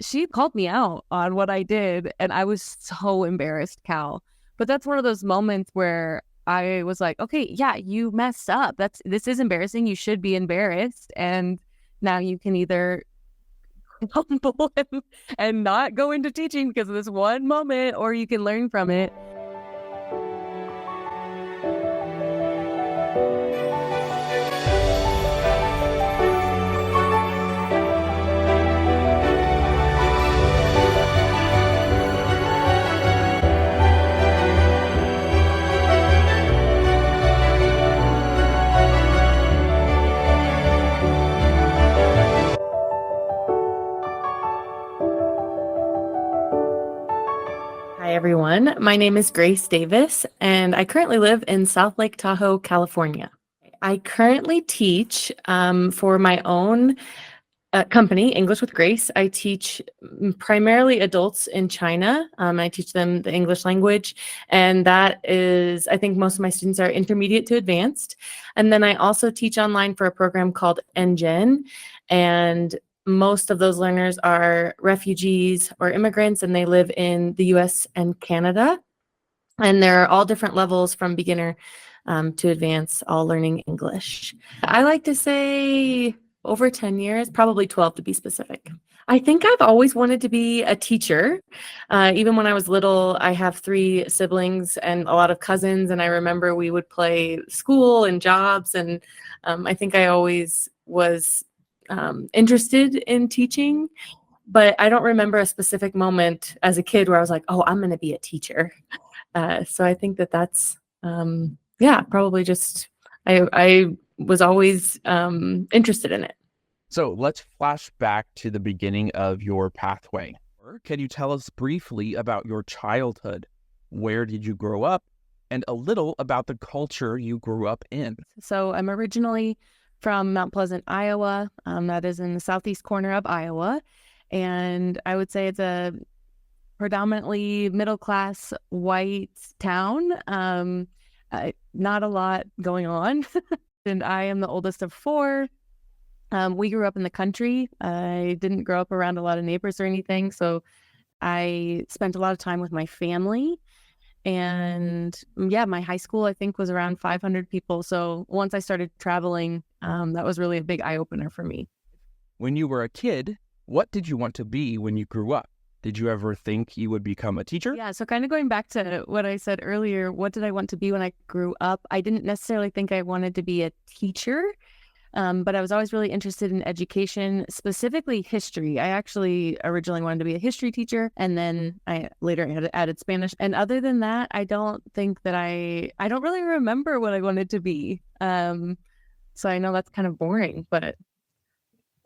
she called me out on what I did, and I was so embarrassed, Cal. But that's one of those moments where I was like, okay, yeah, you messed up. This is embarrassing. You should be embarrassed. And now you can either humble and not go into teaching because of this one moment, or you can learn from it. Hi, everyone. My name is Grace Davis, and I currently live in South Lake Tahoe, California. I currently teach for my own company, English with Grace. I teach primarily adults in China. I teach them the English language, and that is, I think most of my students are intermediate to advanced. And then I also teach online for a program called NGen, and most of those learners are refugees or immigrants, and they live in the US and Canada. And they're all different levels from beginner to advanced, all learning English. I like to say over 10 years, probably 12 to be specific. I think I've always wanted to be a teacher. Even when I was little, I have 3 siblings and a lot of cousins, and I remember we would play school and jobs, and I think I always was interested in teaching, but I don't remember a specific moment as a kid where I was like, oh, I'm going to be a teacher. So I think that's, probably just, I was always interested in it. So let's flash back to the beginning of your pathway. Can you tell us briefly about your childhood? Where did you grow up? And a little about the culture you grew up in. So I'm originally from Mount Pleasant, Iowa. That is in the southeast corner of Iowa. And I would say it's a predominantly middle-class white town. Not a lot going on. And I am the oldest of 4. We grew up in the country. I didn't grow up around a lot of neighbors or anything. So I spent a lot of time with my family. And my high school, I think, was around 500 people. So once I started traveling, that was really a big eye-opener for me. When you were a kid, what did you want to be when you grew up? Did you ever think you would become a teacher? Yeah, so kind of going back to what I said earlier, what did I want to be when I grew up? I didn't necessarily think I wanted to be a teacher, but I was always really interested in education, specifically history. I actually originally wanted to be a history teacher, and then I later added Spanish. And other than that, I don't think that I don't really remember what I wanted to be. So I know that's kind of boring, but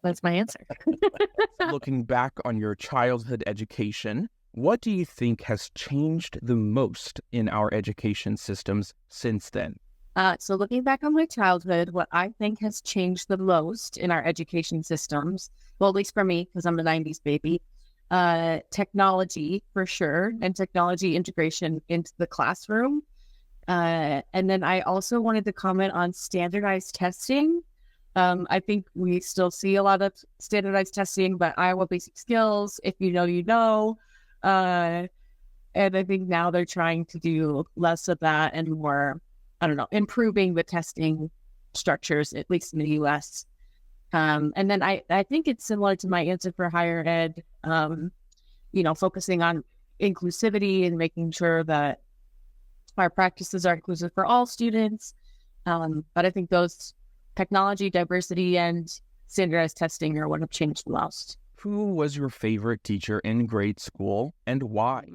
that's my answer. Looking back on your childhood education, what do you think has changed the most in our education systems since then? So looking back on my childhood, what I think has changed the most in our education systems, well, at least for me, because I'm a 90s baby, technology for sure, and technology integration into the classroom. And then I also wanted to comment on standardized testing. I think we still see a lot of standardized testing, but Iowa basic skills, if you know, you know. And I think now they're trying to do less of that and more, improving the testing structures, at least in the U.S. And then I think it's similar to my answer for higher ed, focusing on inclusivity and making sure that our practices are inclusive for all students. But I think those technology, diversity, and standardized testing are what have changed the most. Who was your favorite teacher in grade school and why?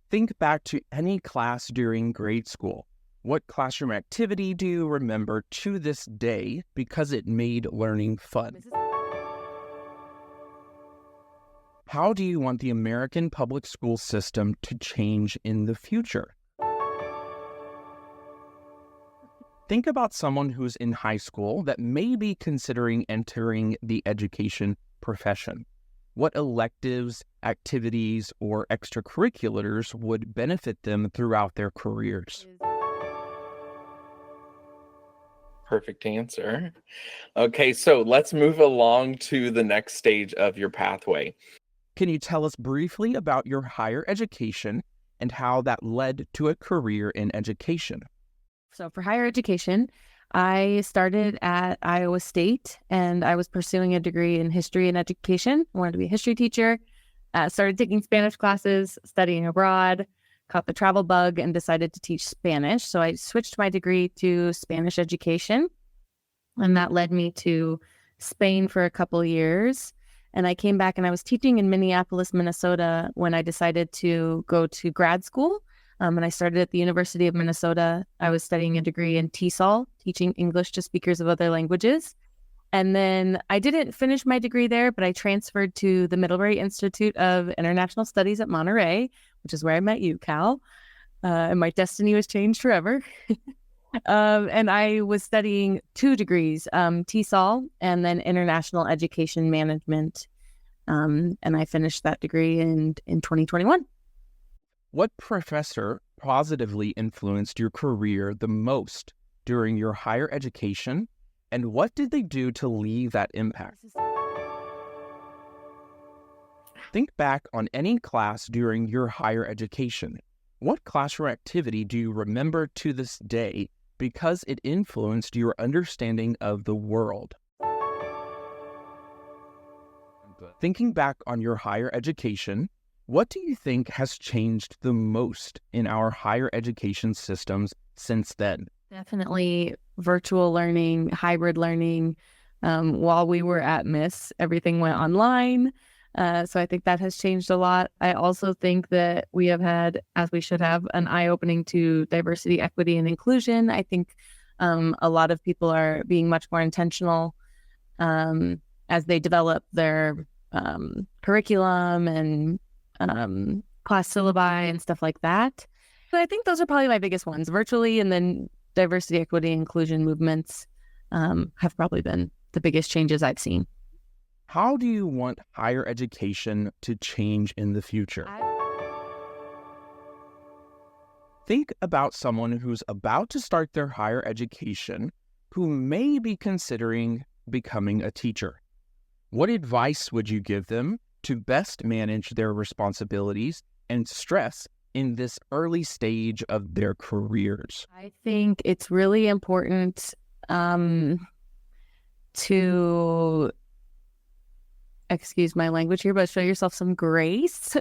Think back to any class during grade school. What classroom activity do you remember to this day because it made learning fun? How do you want the American public school system to change in the future? Think about someone who's in high school that may be considering entering the education profession. What electives, activities, or extracurriculars would benefit them throughout their careers? perfect answer. Okay, so let's move along to the next stage of your pathway. Can you tell us briefly about your higher education and how that led to a career in education? So for higher education, I started at Iowa State and I was pursuing a degree in history and education. I wanted to be a history teacher. Started taking Spanish classes, studying abroad, caught the travel bug and decided to teach Spanish. So I switched my degree to Spanish education, and that led me to Spain for a couple of years. And I came back and I was teaching in Minneapolis, Minnesota when I decided to go to grad school. And I started at the University of Minnesota. I was studying a degree in TESOL, teaching English to speakers of other languages. And then I didn't finish my degree there, but I transferred to the Middlebury Institute of International Studies at Monterey, which is where I met you, Cal. And my destiny was changed forever. And I was studying 2 degrees, TESOL and then International Education Management. And I finished that degree in 2021. What professor positively influenced your career the most during your higher education, and what did they do to leave that impact? Think back on any class during your higher education. What classroom activity do you remember to this day because it influenced your understanding of the world? Thinking back on your higher education, what do you think has changed the most in our higher education systems since then? Definitely virtual learning, hybrid learning. While we were at MIS, everything went online. So I think that has changed a lot. I also think that we have had, as we should have, an eye-opening to diversity, equity, and inclusion. I think a lot of people are being much more intentional as they develop their curriculum and class syllabi and stuff like that. But I think those are probably my biggest ones, virtually, and then diversity, equity, inclusion movements have probably been the biggest changes I've seen. How do you want higher education to change in the future? Think about someone who's about to start their higher education who may be considering becoming a teacher. What advice would you give them to best manage their responsibilities and stress in this early stage of their careers? I think it's really important to, excuse my language here, but show yourself some grace.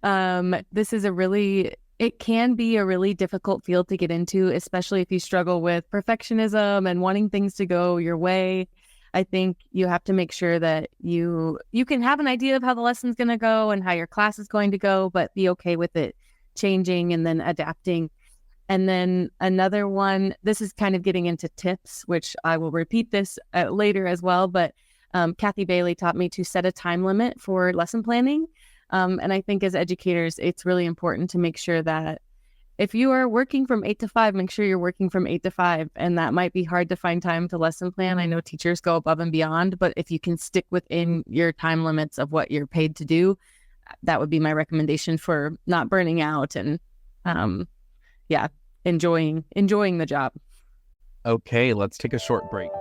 It can be a really difficult field to get into, especially if you struggle with perfectionism and wanting things to go your way. I think you have to make sure that you can have an idea of how the lesson's going to go and how your class is going to go, but be okay with it changing and then adapting. And then another one, this is kind of getting into tips, which I will repeat this later as well, but Kathy Bailey taught me to set a time limit for lesson planning. And I think as educators, it's really important to make sure that if you are working from 8 to 5, make sure you're working from 8 to 5. And that might be hard to find time to lesson plan. I know teachers go above and beyond, but if you can stick within your time limits of what you're paid to do, that would be my recommendation for not burning out and enjoying the job. Okay, let's take a short break.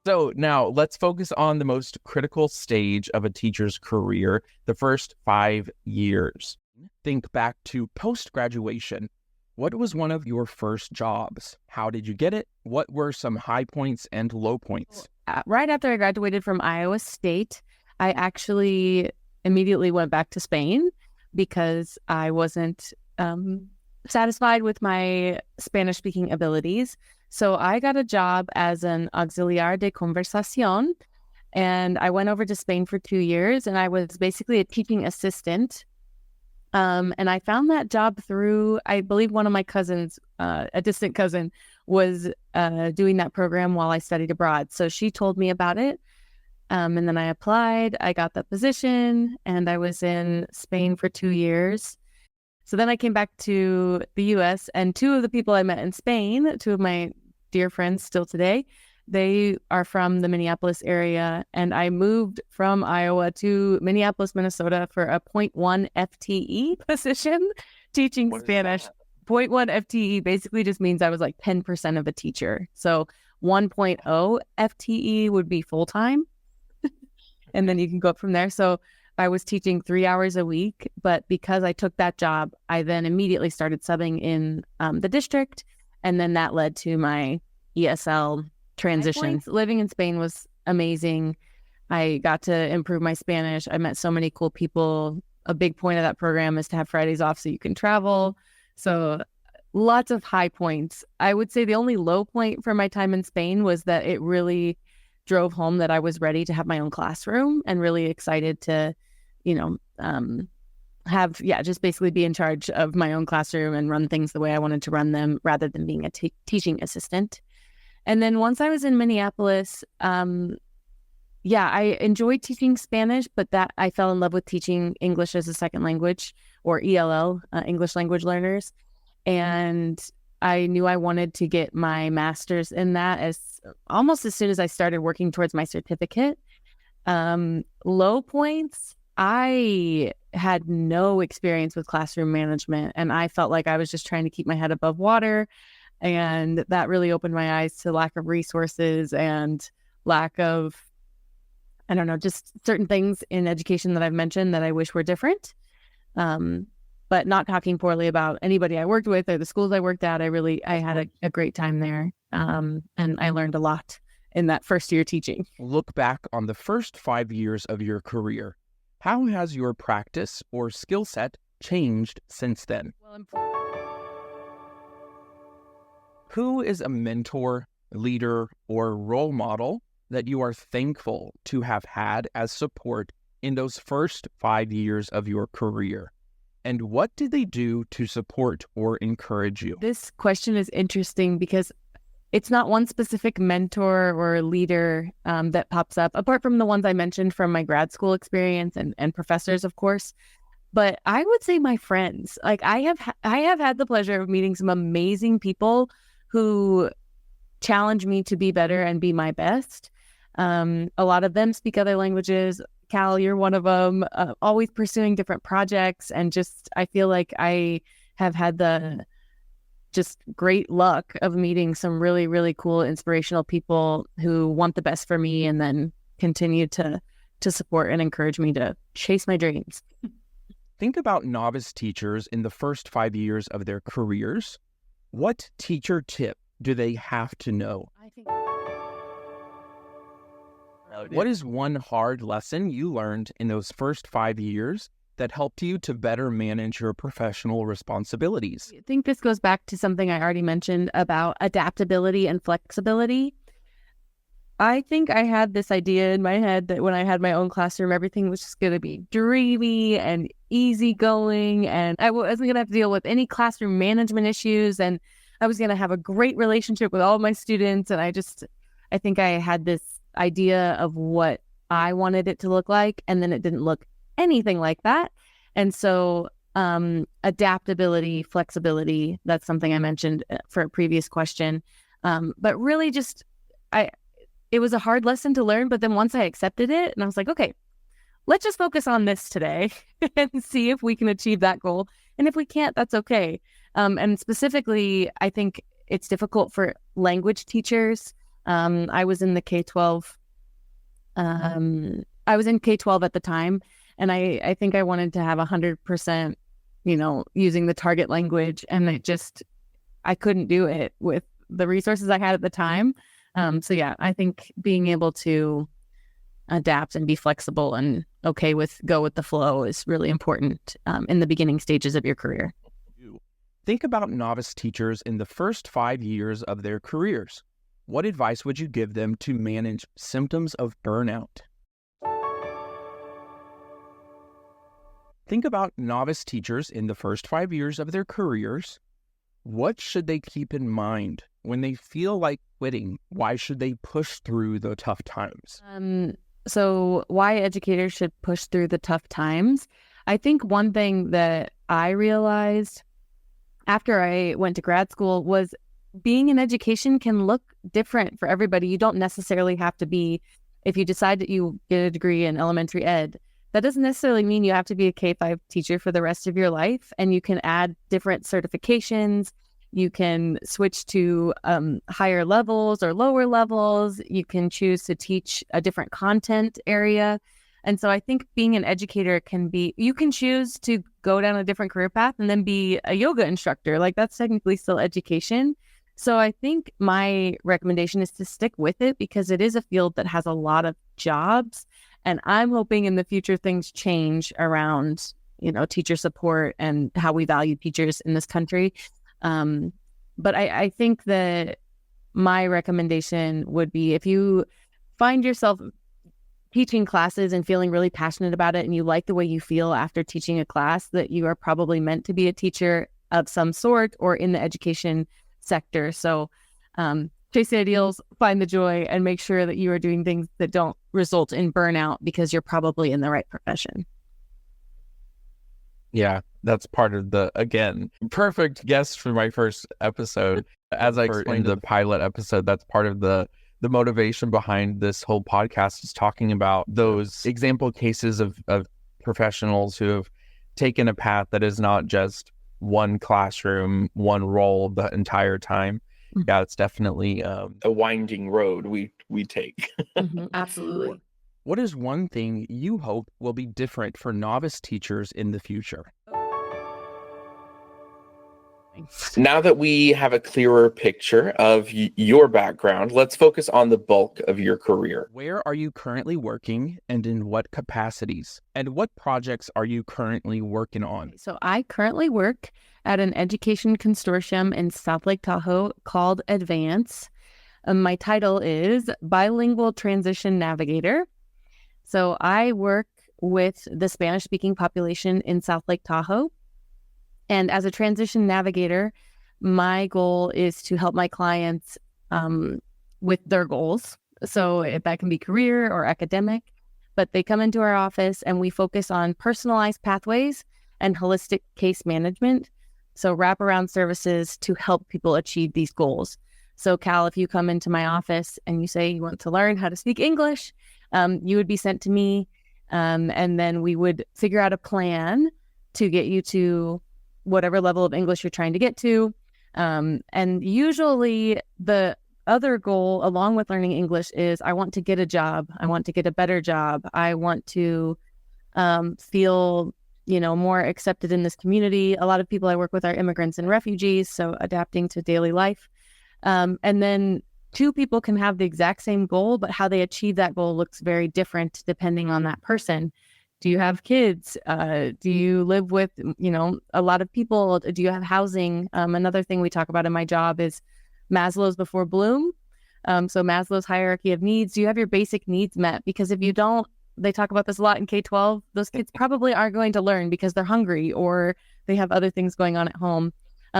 So now let's focus on the most critical stage of a teacher's career, the first 5 years. Think back to post-graduation. What was one of your first jobs? How did you get it? What were some high points and low points? Right after I graduated from Iowa State, I actually immediately went back to Spain because I wasn't satisfied with my Spanish-speaking abilities. So I got a job as an auxiliar de conversación, and I went over to Spain for 2 years, and I was basically a teaching assistant. And I found that job through, I believe one of my cousins, a distant cousin, was doing that program while I studied abroad. So she told me about it. And then I applied, I got the position, and I was in Spain for 2 years. So then I came back to the US, and 2 of the people I met in Spain, 2 of my dear friends still today, They are from the Minneapolis area, and I moved from Iowa to Minneapolis, Minnesota for a 0.1 FTE position teaching What is Spanish. that? 0.1 FTE basically just means I was like 10% of a teacher. So 1.0 FTE would be full-time. And then you can go up from there. So I was teaching 3 hours a week, but because I took that job, I then immediately started subbing in the district. And then that led to my ESL transition. Living in Spain was amazing. I got to improve my Spanish. I met so many cool people. A big point of that program is to have Fridays off so you can travel. So lots of high points. I would say the only low point for my time in Spain was that it really drove home that I was ready to have my own classroom and really excited to, just basically be in charge of my own classroom and run things the way I wanted to run them rather than being a teaching assistant. And then once I was in Minneapolis, I enjoyed teaching Spanish, but that I fell in love with teaching English as a second language, or ELL, English language learners. And I knew I wanted to get my master's in that almost as soon as I started working towards my certificate. Low points, I had no experience with classroom management, and I felt like I was just trying to keep my head above water. And that really opened my eyes to lack of resources and lack of, just certain things in education that I've mentioned that I wish were different. But not talking poorly about anybody I worked with or the schools I worked at. I had a great time there. And I learned a lot in that first year teaching. Look back on the first 5 years of your career. How has your practice or skill set changed since then? Who is a mentor, leader, or role model that you are thankful to have had as support in those first 5 years of your career? And what did they do to support or encourage you? This question is interesting because it's not one specific mentor or leader that pops up, apart from the ones I mentioned from my grad school experience and professors, of course. But I would say my friends. Like I have had the pleasure of meeting some amazing people who challenge me to be better and be my best. A lot of them speak other languages. Cal, you're one of them, always pursuing different projects. And I feel like I have had the just great luck of meeting some really, really cool, inspirational people who want the best for me and then continue to support and encourage me to chase my dreams. Think about novice teachers in the first 5 years of their careers. What teacher tip do they have to know? What is one hard lesson you learned in those first 5 years that helped you to better manage your professional responsibilities? I think this goes back to something I already mentioned about adaptability and flexibility. I think I had this idea in my head that when I had my own classroom, everything was just going to be dreamy and easygoing, and I wasn't going to have to deal with any classroom management issues, and I was going to have a great relationship with all of my students. And I think I had this idea of what I wanted it to look like, and then it didn't look anything like that. And so adaptability, flexibility, that's something I mentioned for a previous question. But really it was a hard lesson to learn, but then once I accepted it and I was like, okay, let's just focus on this today and see if we can achieve that goal. And if we can't, that's okay. And specifically, I think it's difficult for language teachers. I was in the K-12. I was in K-12 at the time, and I think I wanted to have 100%, using the target language, and I couldn't do it with the resources I had at the time. I think being able to adapt and be flexible and okay with go with the flow is really important in the beginning stages of your career. Think about novice teachers in the first 5 years of their careers. What advice would you give them to manage symptoms of burnout? Think about novice teachers in the first 5 years of their careers. What should they keep in mind when they feel like quitting? Why should they push through the tough times? So why educators should push through the tough times? I think one thing that I realized after I went to grad school was being in education can look different for everybody. You don't necessarily have to be, if you decide that you get a degree in elementary ed, that doesn't necessarily mean you have to be a K-5 teacher for the rest of your life. And you can add different certifications. You can switch to higher levels or lower levels. You can choose to teach a different content area. And so I think being an educator can be, you can choose to go down a different career path and then be a yoga instructor. Like, that's technically still education. So I think my recommendation is to stick with it because it is a field that has a lot of jobs. And I'm hoping in the future things change around, teacher support and how we value teachers in this country. But I think that my recommendation would be, if you find yourself teaching classes and feeling really passionate about it and you like the way you feel after teaching a class, that you are probably meant to be a teacher of some sort or in the education sector. So chase the ideals, find the joy, and make sure that you are doing things that don't result in burnout because you're probably in the right profession. Yeah, that's part of the, again, perfect guest for my first episode. As I explained in the pilot episode, that's part of the motivation behind this whole podcast, is talking about those example cases of professionals who have taken a path that is not just one classroom, one role the entire time. Yeah, it's definitely a winding road we take. Absolutely. What is one thing you hope will be different for novice teachers in the future? Now that we have a clearer picture of your background, let's focus on the bulk of your career. Where are you currently working and in what capacities? And what projects are you currently working on? So I currently work at an education consortium in South Lake Tahoe called Advance. My title is Bilingual Transition Navigator. So I work with the Spanish-speaking population in South Lake Tahoe. And as a transition navigator, my goal is to help my clients with their goals. So if that can be career or academic, but they come into our office and we focus on personalized pathways and holistic case management. So wraparound services to help people achieve these goals. So Cal, if you come into my office and you say you want to learn how to speak English, you would be sent to me, and then we would figure out a plan to get you to whatever level of English you're trying to get to. And usually the other goal along with learning English is, I want to get a job. I want to get a better job. I want to feel, more accepted in this community. A lot of people I work with are immigrants and refugees, so adapting to daily life. And then two people can have the exact same goal, but how they achieve that goal looks very different depending on that person. Do you have kids? Do you live with, a lot of people? Do you have housing? Another thing we talk about in my job is Maslow's before Bloom. So Maslow's hierarchy of needs. Do you have your basic needs met? Because if you don't, they talk about this a lot in K-12, those kids probably aren't going to learn because they're hungry or they have other things going on at home.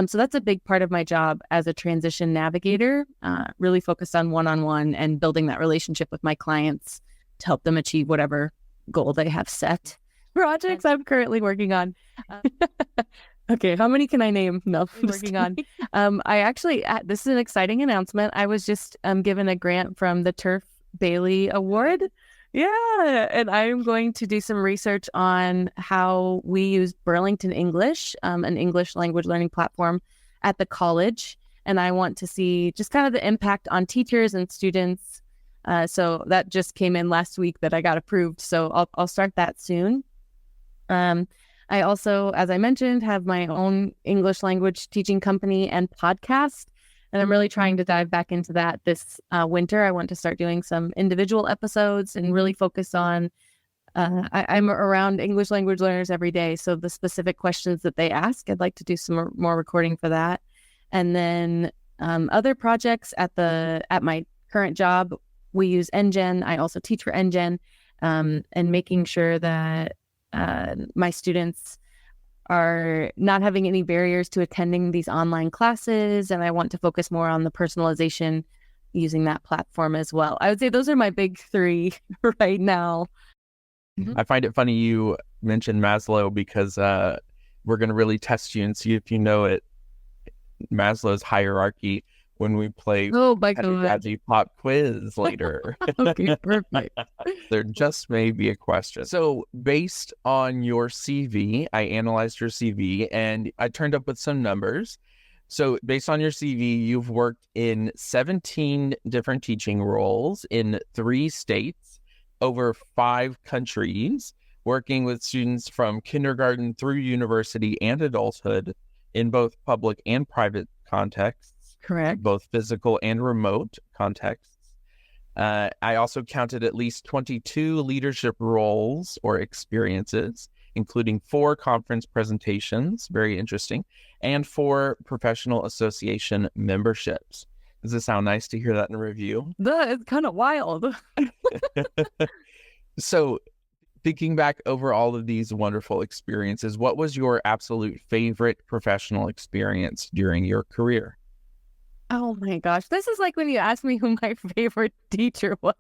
So that's a big part of my job as a transition navigator, really focused on one-on-one and building that relationship with my clients to help them achieve whatever goal they have set. Projects I'm currently working on. Okay, how many can I name? No, I'm working on. I actually, this is an exciting announcement. I was just given a grant from the Turf Bailey Award. Yeah, and I'm going to do some research on how we use Burlington English, an English language learning platform at the college. And I want to see just kind of the impact on teachers and students. So that just came in last week that I got approved. So I'll start that soon. I also, as I mentioned, have my own English language teaching company and podcast. And I'm really trying to dive back into that this winter. I want to start doing some individual episodes and really focus on, I'm around English language learners every day. So the specific questions that they ask, I'd like to do some more recording for that. And then other projects at my current job, we use NGen. I also teach for NGen, and making sure that my students are not having any barriers to attending these online classes. And I want to focus more on the personalization using that platform as well. I would say those are my big three right now. I find it funny you mentioned Maslow because we're going to really test you and see if you know it. Maslow's hierarchy. when we play Oh my God. Pedagogy Pop Quiz later. Okay, perfect. There just may be a question. So based on your CV, I analyzed your CV and I turned up with some numbers. So based on your CV, you've worked in 17 different teaching roles in 3 states, over 5 countries, working with students from kindergarten through university and adulthood in both public and private contexts. Correct. Both physical and remote contexts. I also counted at least 22 leadership roles or experiences, including 4 conference presentations, very interesting, and 4 professional association memberships. Does it sound nice to hear that in review? It's kind of wild. So thinking back over all of these wonderful experiences, what was your absolute favorite professional experience during your career? Oh my gosh. This is like when you asked me who my favorite teacher was.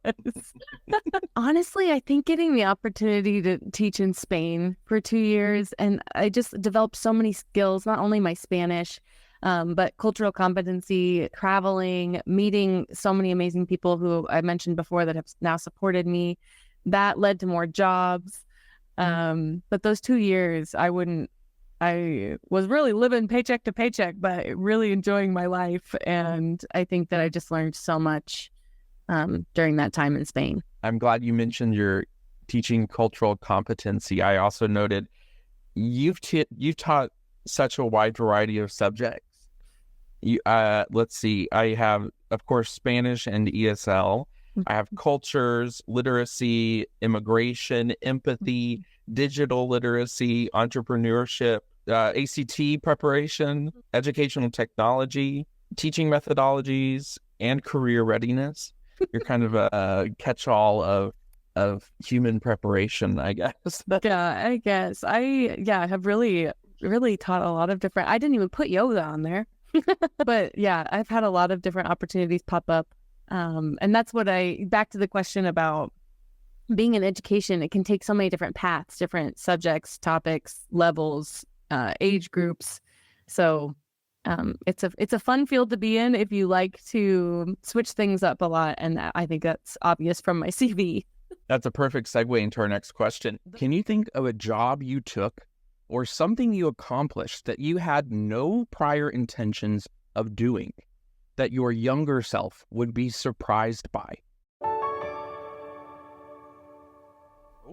Honestly, I think getting the opportunity to teach in Spain for 2 years, and I just developed so many skills, not only my Spanish, but cultural competency, traveling, meeting so many amazing people who I mentioned before that have now supported me. That led to more jobs. But those 2 years, I was really living paycheck to paycheck, but really enjoying my life. And I think that I just learned so much during that time in Spain. I'm glad you mentioned your teaching cultural competency. I also noted you've taught such a wide variety of subjects. Let's see. I have, of course, Spanish and ESL. I have cultures, literacy, immigration, empathy, digital literacy, entrepreneurship, ACT preparation, educational technology, teaching methodologies, and career readiness. You're kind of a catch-all of human preparation, I guess. Yeah, I guess. I have really, really taught a lot of different, I didn't even put yoga on there. But yeah, I've had a lot of different opportunities pop up. And that's what back to the question about being in education, it can take so many different paths, different subjects, topics, levels, age groups. So it's a fun field to be in if you like to switch things up a lot. And I think that's obvious from my CV. That's a perfect segue into our next question. Can you think of a job you took or something you accomplished that you had no prior intentions of doing, that your younger self would be surprised by?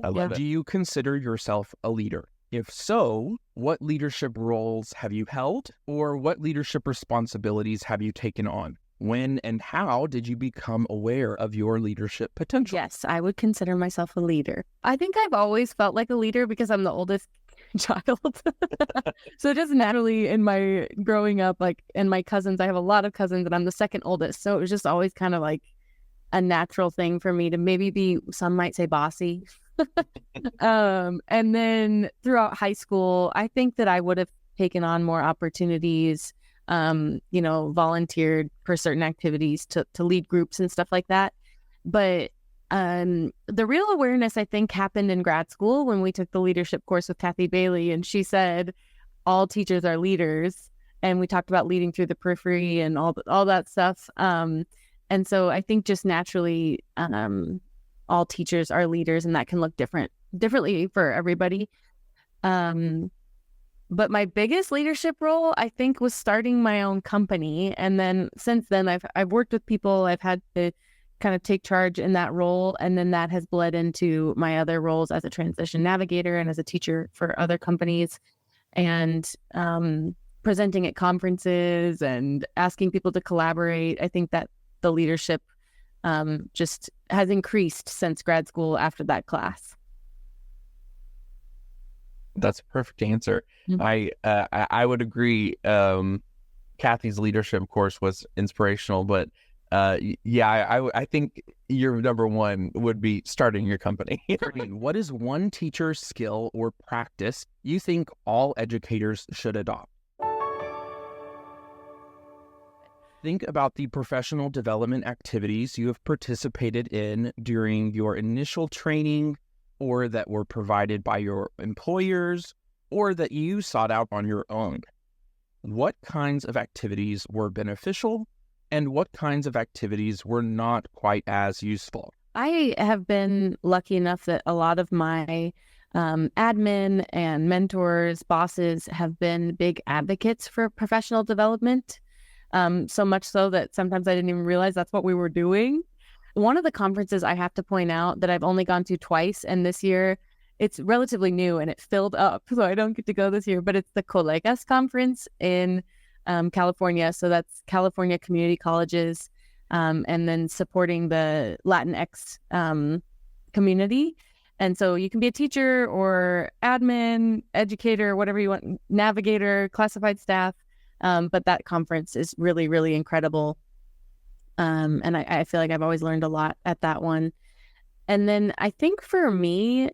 I love it. Do you consider yourself a leader? If so, what leadership roles have you held, or what leadership responsibilities have you taken on? When and how did you become aware of your leadership potential? Yes, I would consider myself a leader. I think I've always felt like a leader because I'm the oldest child. So just naturally in my growing up, like, and my cousins, I have a lot of cousins and I'm the second oldest. So it was just always kind of like a natural thing for me to maybe be, some might say, bossy. And then throughout high school, I think that I would have taken on more opportunities, volunteered for certain activities to lead groups and stuff like that. But the real awareness, I think, happened in grad school when we took the leadership course with Kathy Bailey, and she said all teachers are leaders, and we talked about leading through the periphery and all that stuff. And so I think just naturally, all teachers are leaders, and that can look differently for everybody. But my biggest leadership role, I think, was starting my own company. And then since then, I've worked with people. I've had to kind of take charge in that role. And then that has bled into my other roles as a transition navigator and as a teacher for other companies, and presenting at conferences and asking people to collaborate. I think that the leadership just has increased since grad school after that class. That's a perfect answer. Mm-hmm. I would agree. Kathy's leadership course was inspirational, but I think your number one would be starting your company. What is one teacher skill or practice you think all educators should adopt? Think about the professional development activities you have participated in during your initial training, or that were provided by your employers, or that you sought out on your own. What kinds of activities were beneficial, And what kinds of activities were not quite as useful? I have been lucky enough that a lot of my admin and mentors, bosses have been big advocates for professional development. So much so that sometimes I didn't even realize that's what we were doing. One of the conferences I have to point out that I've only gone to twice, and this year it's relatively new and it filled up, so I don't get to go this year, but it's the Colegas Conference in California. So that's California community colleges, and then supporting the Latinx community. And so you can be a teacher or admin, educator, whatever you want, navigator, classified staff. But that conference is really, really incredible. And I feel like I've always learned a lot at that one. And then I think for me,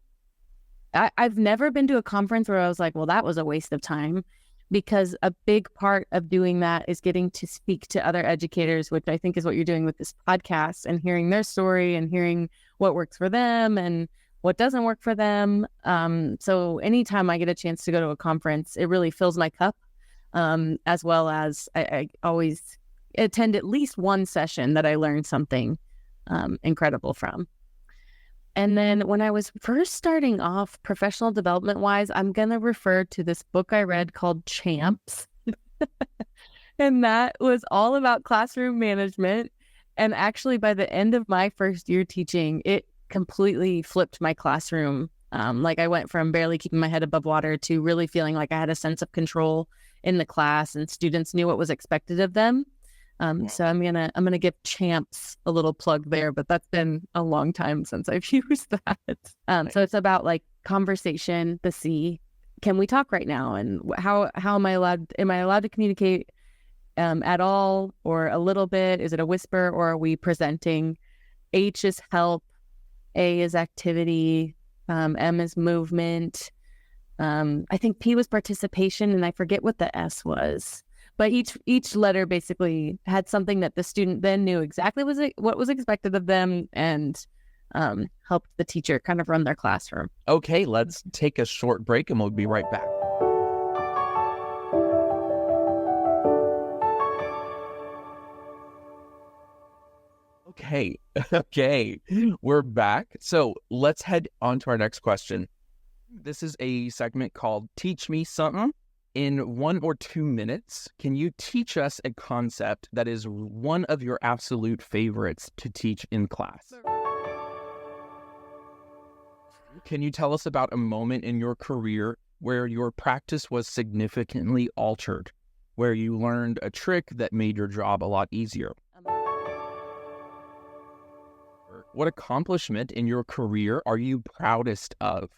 I've never been to a conference where I was like, well, that was a waste of time, because a big part of doing that is getting to speak to other educators, which I think is what you're doing with this podcast, and hearing their story and hearing what works for them and what doesn't work for them. So anytime I get a chance to go to a conference, it really fills my cup, as well as I always attend at least one session that I learned something incredible from. And then when I was first starting off professional development wise, I'm going to refer to this book I read called Champs. And that was all about classroom management. And actually, by the end of my first year teaching, it completely flipped my classroom. Like I went from barely keeping my head above water to really feeling like I had a sense of control in the class, and students knew what was expected of them. So I'm gonna give Champs a little plug there, but that's been a long time since I've used that. So it's about like conversation, the C. Can we talk right now? And how am I allowed to communicate at all, or a little bit? Is it a whisper, or are we presenting? H is help, A is activity, M is movement. I think P was participation, and I forget what the S was. But each letter basically had something that the student then knew exactly what was expected of them, and helped the teacher kind of run their classroom. Okay, let's take a short break and we'll be right back. Okay, we're back. So let's head on to our next question. This is a segment called Teach Me Something. In 1 or 2 minutes, can you teach us a concept that is one of your absolute favorites to teach in class? Can you tell us about a moment in your career where your practice was significantly altered, where you learned a trick that made your job a lot easier? What accomplishment in your career are you proudest of?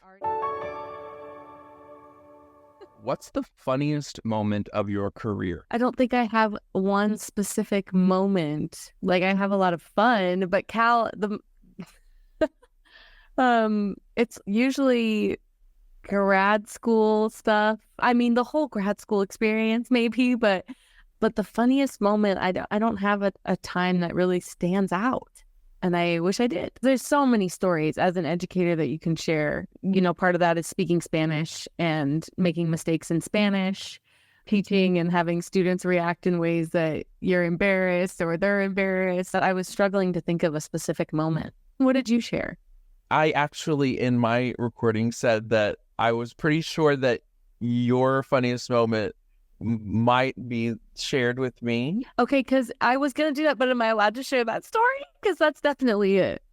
What's the funniest moment of your career? I don't think I have one specific moment. Like, I have a lot of fun, but it's usually grad school stuff. I mean, the whole grad school experience maybe, but the funniest moment, I don't have a time that really stands out. And I wish I did. There's so many stories as an educator that you can share. You know, part of that is speaking Spanish and making mistakes in Spanish, teaching and having students react in ways that you're embarrassed or they're embarrassed. That I was struggling to think of a specific moment. What did you share? I actually, in my recording, said that I was pretty sure that your funniest moment might be shared with me. Okay, because I was going to do that, but am I allowed to share that story? Because that's definitely it.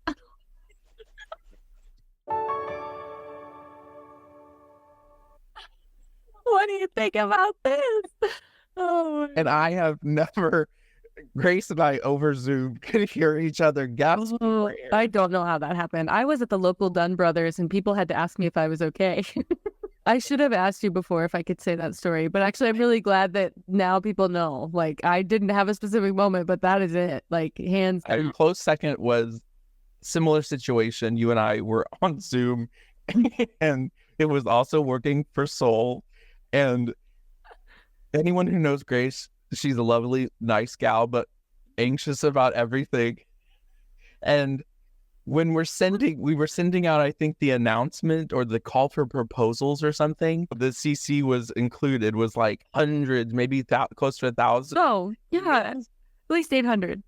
What do you think about this? Oh. And I have never, Grace and I over Zoom could hear each other gasp. I don't know how that happened. I was at the local Dunn Brothers and people had to ask me if I was okay. I should have asked you before if I could say that story, but actually I'm really glad that now people know. Like, I didn't have a specific moment, but that is it. Like, hands down. A close second was similar situation. You and I were on Zoom and it was also working for Soul. And anyone who knows Grace, she's a lovely, nice gal, but anxious about everything. And when we were sending out, I think, the announcement or the call for proposals or something, the CC was included, was like hundreds, maybe close to 1,000. Oh, yeah. least 800.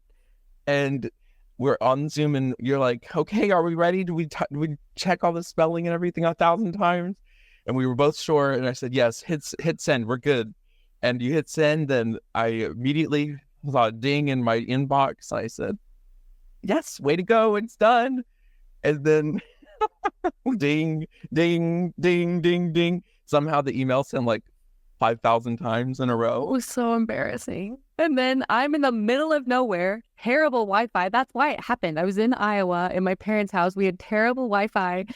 And we're on Zoom and you're like, okay, are we ready? Do we check all the spelling and everything 1,000 times? And we were both sure. And I said, yes, hit send. We're good. And you hit send. Then I immediately saw a ding in my inbox. I said, yes, way to go. It's done. And then ding, ding, ding, ding, ding. Somehow the email sent like 5,000 times in a row. It was so embarrassing. And then I'm in the middle of nowhere, terrible Wi-Fi. That's why it happened. I was in Iowa in my parents' house. We had terrible Wi-Fi.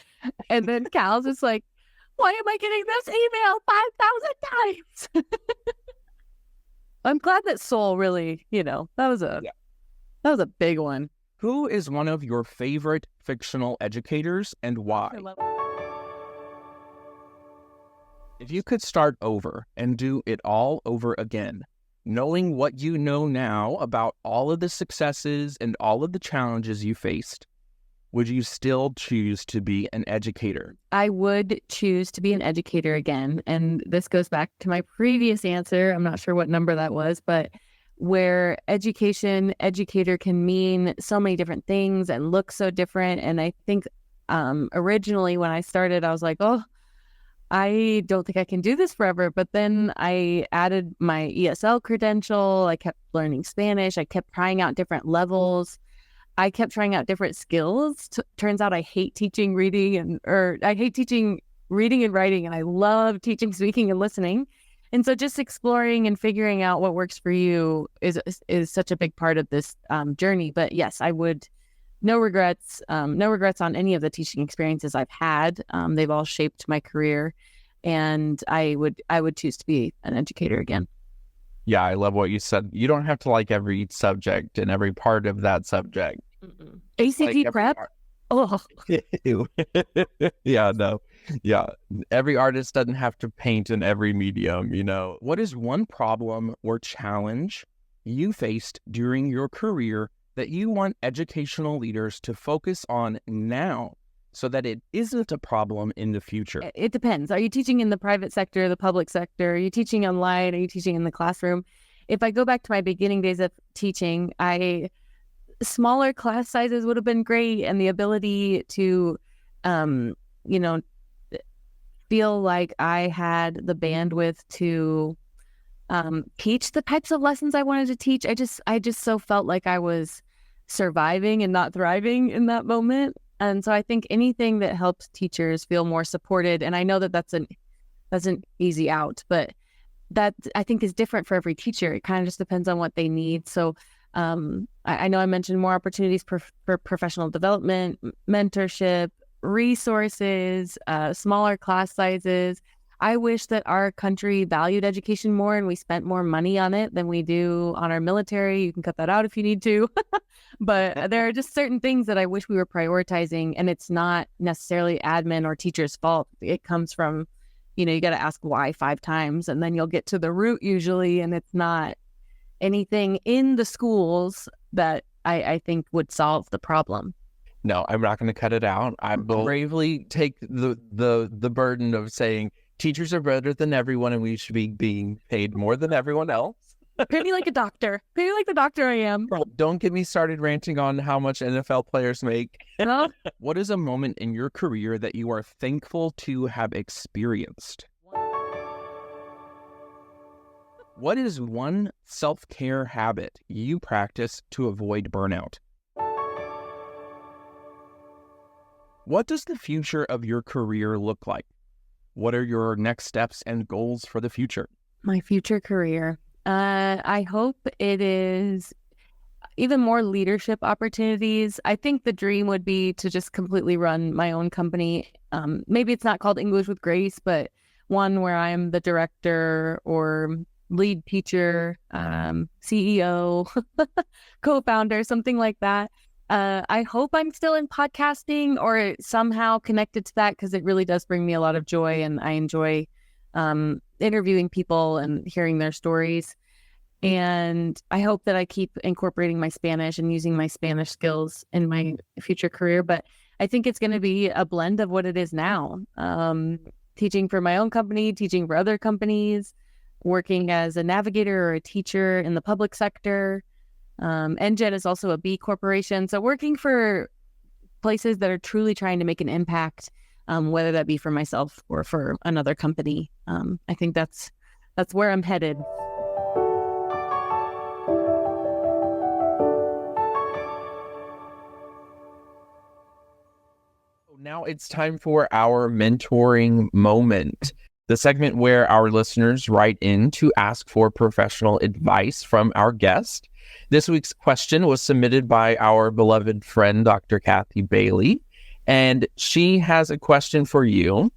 And then Cal's just like, why am I getting this email 5,000 times? I'm glad that Soul really, that was a big one. Who is one of your favorite fictional educators and why? If you could start over and do it all over again, knowing what you know now about all of the successes and all of the challenges you faced, would you still choose to be an educator? I would choose to be an educator again. And this goes back to my previous answer. I'm not sure what number that was, but where educator can mean so many different things and look so different. And I think originally when I started, I was like, oh, I don't think I can do this forever. But then I added my ESL credential. I kept learning Spanish. I kept trying out different levels. I kept trying out different skills. Turns out I hate teaching reading I hate teaching reading and writing, and I love teaching speaking and listening. And so just exploring and figuring out what works for you is such a big part of this journey. But yes, I would, no regrets on any of the teaching experiences I've had. They've all shaped my career, and I would choose to be an educator again. Yeah, I love what you said. You don't have to like every subject and every part of that subject. ACT prep? Oh. Yeah, no. Yeah. Every artist doesn't have to paint in every medium, What is one problem or challenge you faced during your career that you want educational leaders to focus on now so that it isn't a problem in the future? It depends. Are you teaching in the private sector, the public sector? Are you teaching online? Are you teaching in the classroom? If I go back to my beginning days of teaching, smaller class sizes would have been great, and the ability to, feel like I had the bandwidth to teach the types of lessons I wanted to teach. I just so felt like I was surviving and not thriving in that moment. And so I think anything that helps teachers feel more supported, and I know that that's an easy out, but that I think is different for every teacher. It kind of just depends on what they need. So I know I mentioned more opportunities for professional development, mentorship, resources, smaller class sizes. I wish that our country valued education more and we spent more money on it than we do on our military. You can cut that out if you need to. But there are just certain things that I wish we were prioritizing, and it's not necessarily admin or teachers' fault. It comes from, you got to ask why 5 times and then you'll get to the root usually, and it's not anything in the schools that I think would solve the problem. No, I'm not going to cut it out. I bravely take the burden of saying teachers are better than everyone and we should be being paid more than everyone else. Pay me like a doctor. Pay me like the doctor I am. Don't get me started ranting on how much NFL players make. No. What is a moment in your career that you are thankful to have experienced? What is one self-care habit you practice to avoid burnout? What does the future of your career look like? What are your next steps and goals for the future? My future career. I hope it is even more leadership opportunities. I think the dream would be to just completely run my own company. Maybe it's not called English with Grace, but one where I'm the director or lead teacher, CEO, co-founder, something like that. I hope I'm still in podcasting or somehow connected to that, because it really does bring me a lot of joy, and I enjoy interviewing people and hearing their stories. And I hope that I keep incorporating my Spanish and using my Spanish skills in my future career. But I think it's going to be a blend of what it is now. Teaching for my own company, teaching for other companies, working as a navigator or a teacher in the public sector. NGen is also a B corporation. So working for places that are truly trying to make an impact, whether that be for myself or for another company. I think that's where I'm headed. Now it's time for our mentoring moment, the segment where our listeners write in to ask for professional advice from our guest. This week's question was submitted by our beloved friend, Dr. Kathy Bailey, and she has a question for you.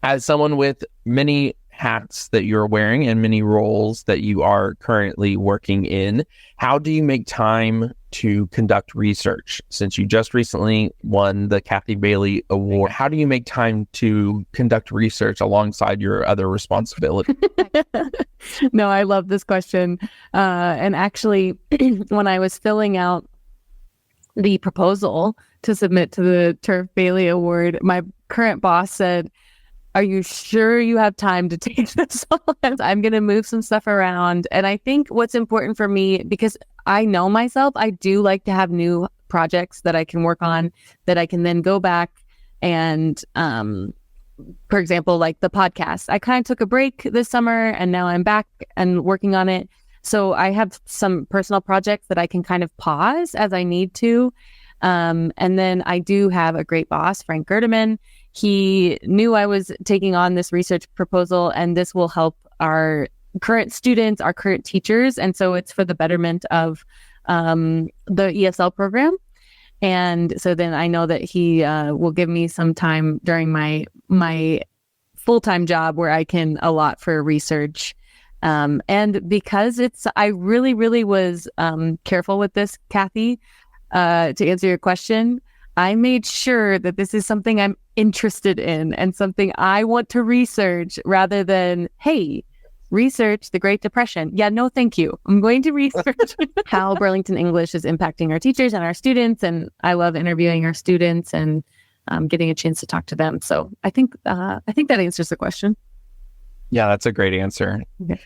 As someone with many hats that you're wearing and many roles that you are currently working in, how do you make time to conduct research? Since you just recently won the Kathy Bailey Award, how do you make time to conduct research alongside your other responsibilities? No, I love this question. And actually, when I was filling out the proposal to submit to the Turf Bailey Award, my current boss said, "Are you sure you have time to take this on?" I'm going to move some stuff around. And I think what's important for me, because I know myself, I do like to have new projects that I can work on, that I can then go back and, for example, like the podcast. I kind of took a break this summer and now I'm back and working on it. So I have some personal projects that I can kind of pause as I need to. And then I do have a great boss, Frank Gerdeman. He knew I was taking on this research proposal, and this will help our current students, our current teachers. And so it's for the betterment of the ESL program. And so then I know that he will give me some time during my full-time job where I can allot for research. And because I really, really was careful with this, Kathy, to answer your question, I made sure that this is something I'm interested in and something I want to research, rather than, hey, research the Great Depression. Yeah, no, thank you. I'm going to research how Burlington English is impacting our teachers and our students. And I love interviewing our students and getting a chance to talk to them. So I think that answers the question. Yeah, that's a great answer. Okay.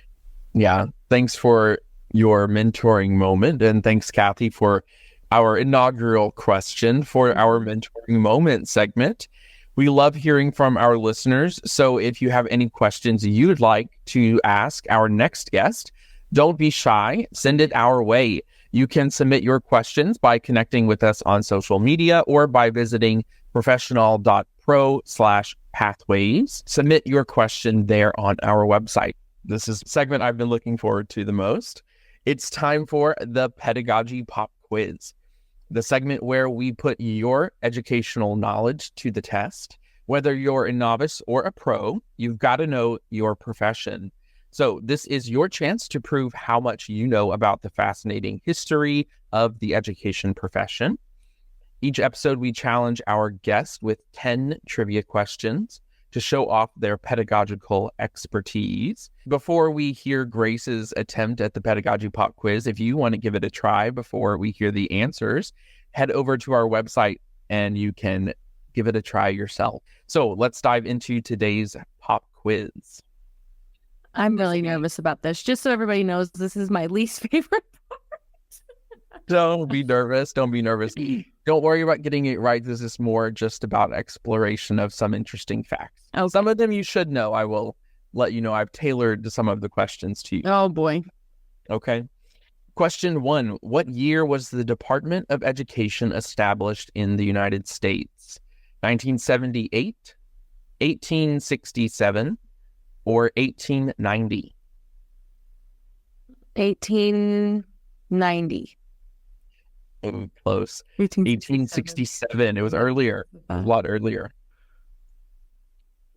Yeah. Thanks for your mentoring moment. And thanks, Kathy, for our inaugural question for our mentoring moment segment. We love hearing from our listeners. So if you have any questions you'd like to ask our next guest, don't be shy. Send it our way. You can submit your questions by connecting with us on social media or by visiting professionall.pro/pathways. Submit your question there on our website. This is a segment I've been looking forward to the most. It's time for the Pedagogy Pop Quiz, the segment where we put your educational knowledge to the test. Whether you're a novice or a pro, you've got to know your profession. So this is your chance to prove how much you know about the fascinating history of the education profession. Each episode, we challenge our guest with 10 trivia questions to show off their pedagogical expertise. Before we hear Grace's attempt at the Pedagogy Pop Quiz, if you want to give it a try before we hear the answers, head over to our website and you can give it a try yourself. So let's dive into today's pop quiz. I'm really nervous about this. Just so everybody knows, this is my least favorite part. Don't be nervous. Don't be nervous. Don't worry about getting it right. This is more just about exploration of some interesting facts. Okay. Some of them you should know. I will let you know. I've tailored some of the questions to you. Oh, boy. Okay. Question 1. What year was the Department of Education established in the United States? 1978, 1867, or 1890? 1890. Close. 1867. It was earlier. A lot earlier.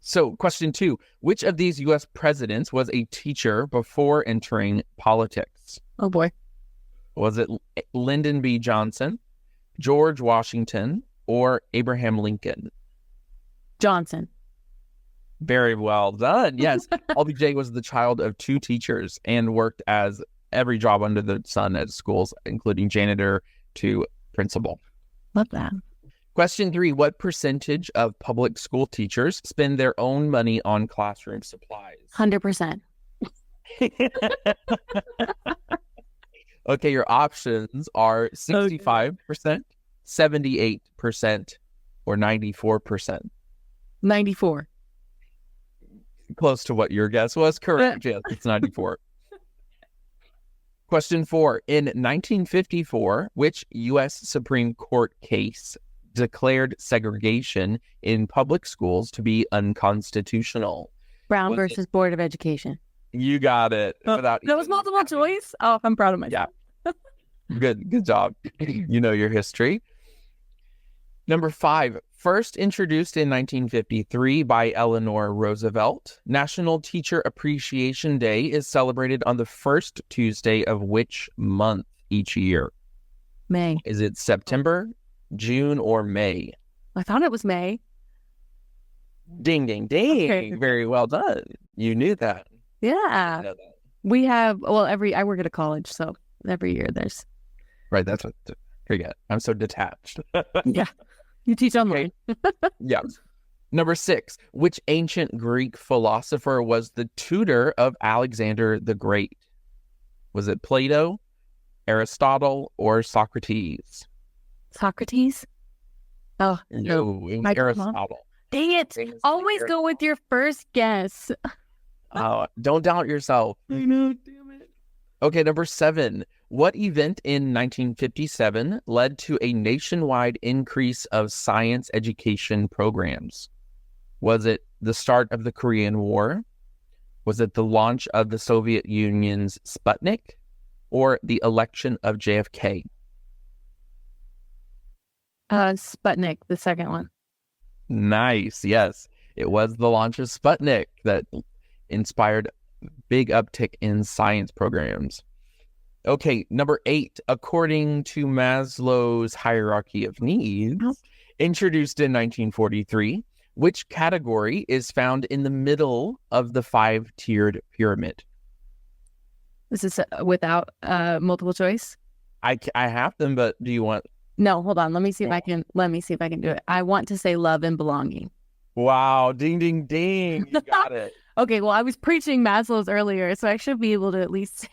So, question 2. Which of these U.S. presidents was a teacher before entering politics? Oh, boy. Was it Lyndon B. Johnson, George Washington, or Abraham Lincoln? Johnson. Very well done. Yes. LBJ was the child of 2 teachers and worked as every job under the sun at schools, including janitor to principal. Love that. Question 3. What percentage of public school teachers spend their own money on classroom supplies? 100%. Okay, your options are 65%, 78%, or 94%. 94. Close to what your guess was. Correct. Yes, it's 94. Question 4. In 1954, which U.S. Supreme Court case declared segregation in public schools to be unconstitutional? Brown Was versus Board of Education. You got it. That was multiple choice? Oh, I'm proud of myself. Yeah. Good job. You know your history. Number 5, first introduced in 1953 by Eleanor Roosevelt, National Teacher Appreciation Day is celebrated on the first Tuesday of which month each year? May. Is it September, June, or May? I thought it was May. Ding, ding, ding. Okay. Very well done. You knew that. Yeah. You know that. We have, I work at a college, so every year there's. Right, that's what, forget. I'm so detached. Yeah. You teach online. Yeah. Number 6, which ancient Greek philosopher was the tutor of Alexander the Great? Was it Plato, Aristotle, or Socrates? Socrates? Oh, No, it was Michael Aristotle. dang it. Famous Always go with your first guess. Don't doubt yourself. I know, damn it. Okay, number 7. What event in 1957 led to a nationwide increase of science education programs? Was it the start of the Korean War? Was it the launch of the Soviet Union's Sputnik? Or the election of JFK? Sputnik, the second one. Nice. Yes, it was the launch of Sputnik that inspired big uptick in science programs. Okay, number 8, according to Maslow's hierarchy of needs, introduced in 1943, which category is found in the middle of the 5-tiered pyramid? This is without multiple choice. I have them, but do you want? No, hold on. Let me see if I can do it. I want to say love and belonging. Wow, ding, ding, ding. You got it. Okay, well, I was preaching Maslow's earlier, so I should be able to at least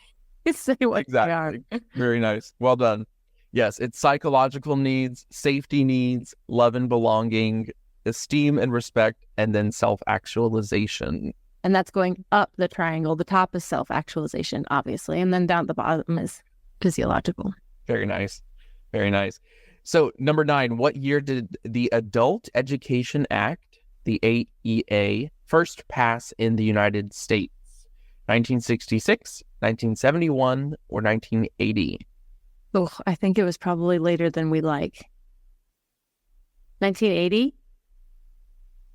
say what they are. Exactly. Very nice. Well done. Yes, it's psychological needs, safety needs, love and belonging, esteem and respect, and then self-actualization. And that's going up the triangle. The top is self-actualization, obviously, and then down at the bottom is physiological. Very nice. Very nice. So, number 9, what year did the Adult Education Act, the AEA, first pass in the United States? 1966, 1971, or 1980? Oh, I think it was probably later than we like. 1980?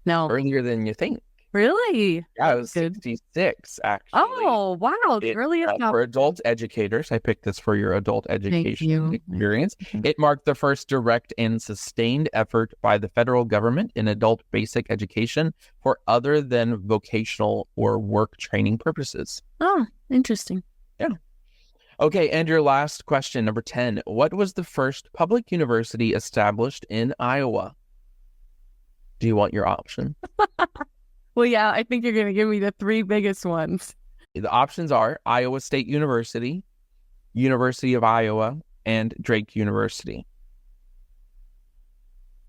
No. Earlier than you think. Really? Yeah, it was Good. 66, actually. Oh, wow. Really? For adult educators, I picked this for your adult education you. experience. Okay. It marked the first direct and sustained effort by the federal government in adult basic education for other than vocational or work training purposes. Oh, interesting. Okay, and your last question, number 10. What was the first public university established in Iowa? Do you want your option? Well, yeah, I think you're going to give me the 3 biggest ones. The options are Iowa State University, University of Iowa, and Drake University.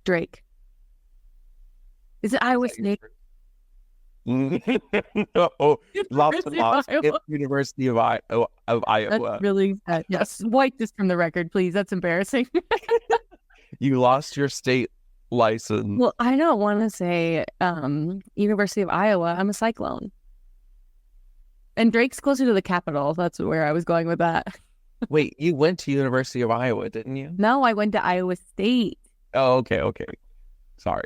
Drake. Is it Iowa State? Oh, lots and lots. It's University of Iowa. That's really bad. Yes, wipe this from the record, please. That's embarrassing. You lost your state license. Well, I don't want to say University of Iowa. I'm a Cyclone. And Drake's closer to the capital. That's where I was going with that. Wait, you went to University of Iowa, didn't you? No, I went to Iowa State. Oh, okay. Sorry.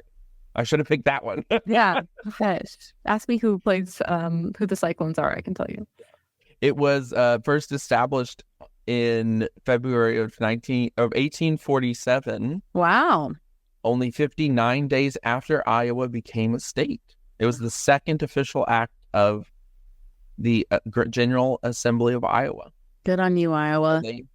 I should have picked that one. Yeah. Gosh. Ask me who plays who the Cyclones are. I can tell you. It was first established in February of 1847. Wow. Only 59 days after Iowa became a state. It was the second official act of the General Assembly of Iowa. Good on you, Iowa. They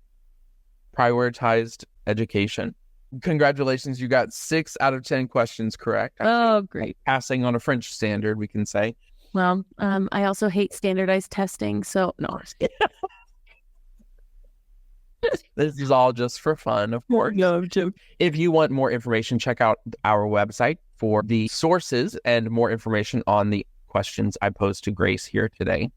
prioritized education. Congratulations, you got 6 out of 10 questions correct. Oh, great. Passing on a French standard, we can say. Well, I also hate standardized testing, so no. This is all just for fun, of course. No, I'm joking. If you want more information, check out our website for the sources and more information on the questions I posed to Grace here today.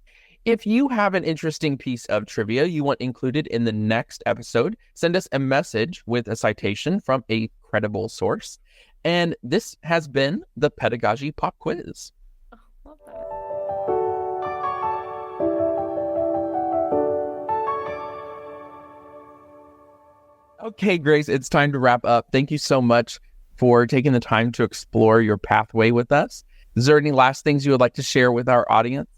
If you have an interesting piece of trivia you want included in the next episode, send us a message with a citation from a credible source. And this has been the Pedagogy Pop Quiz. Oh, love that. Okay, Grace, it's time to wrap up. Thank you so much for taking the time to explore your pathway with us. Is there any last things you would like to share with our audience?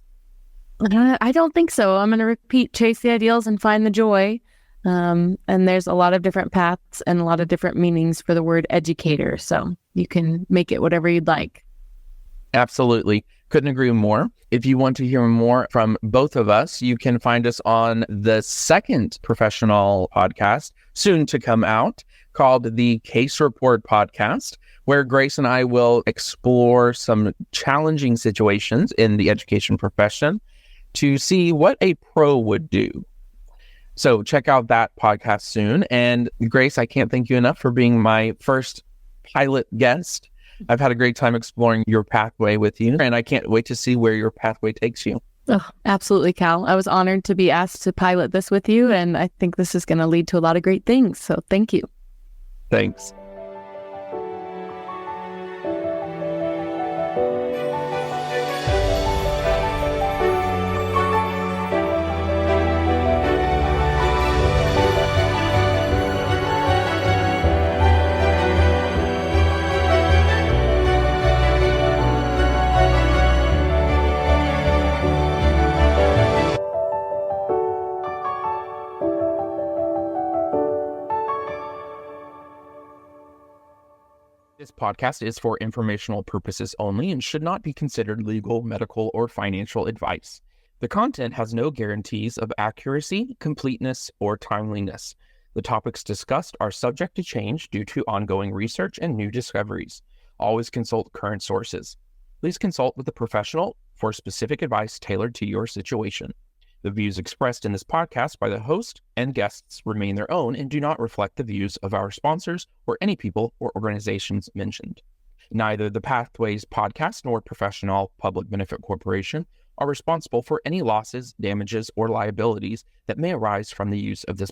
I don't think so. I'm going to repeat, chase the ideals and find the joy. And there's a lot of different paths and a lot of different meanings for the word educator. So you can make it whatever you'd like. Absolutely. Couldn't agree more. If you want to hear more from both of us, you can find us on the second Professionall podcast, soon to come out, called the Case Report Podcast, where Grace and I will explore some challenging situations in the education profession to see what a pro would do. So check out that podcast soon. And Grace, I can't thank you enough for being my first pilot guest. I've had a great time exploring your pathway with you, and I can't wait to see where your pathway takes you. Oh, absolutely, Cal. I was honored to be asked to pilot this with you, and I think this is going to lead to a lot of great things. So thank you. Thanks. This podcast is for informational purposes only and should not be considered legal, medical, or financial advice. The content has no guarantees of accuracy, completeness, or timeliness. The topics discussed are subject to change due to ongoing research and new discoveries. Always consult current sources. Please consult with a professional for specific advice tailored to your situation. The views expressed in this podcast by the host and guests remain their own and do not reflect the views of our sponsors or any people or organizations mentioned. Neither the Pathways Podcast nor Professionall Public Benefit Corporation are responsible for any losses, damages, or liabilities that may arise from the use of this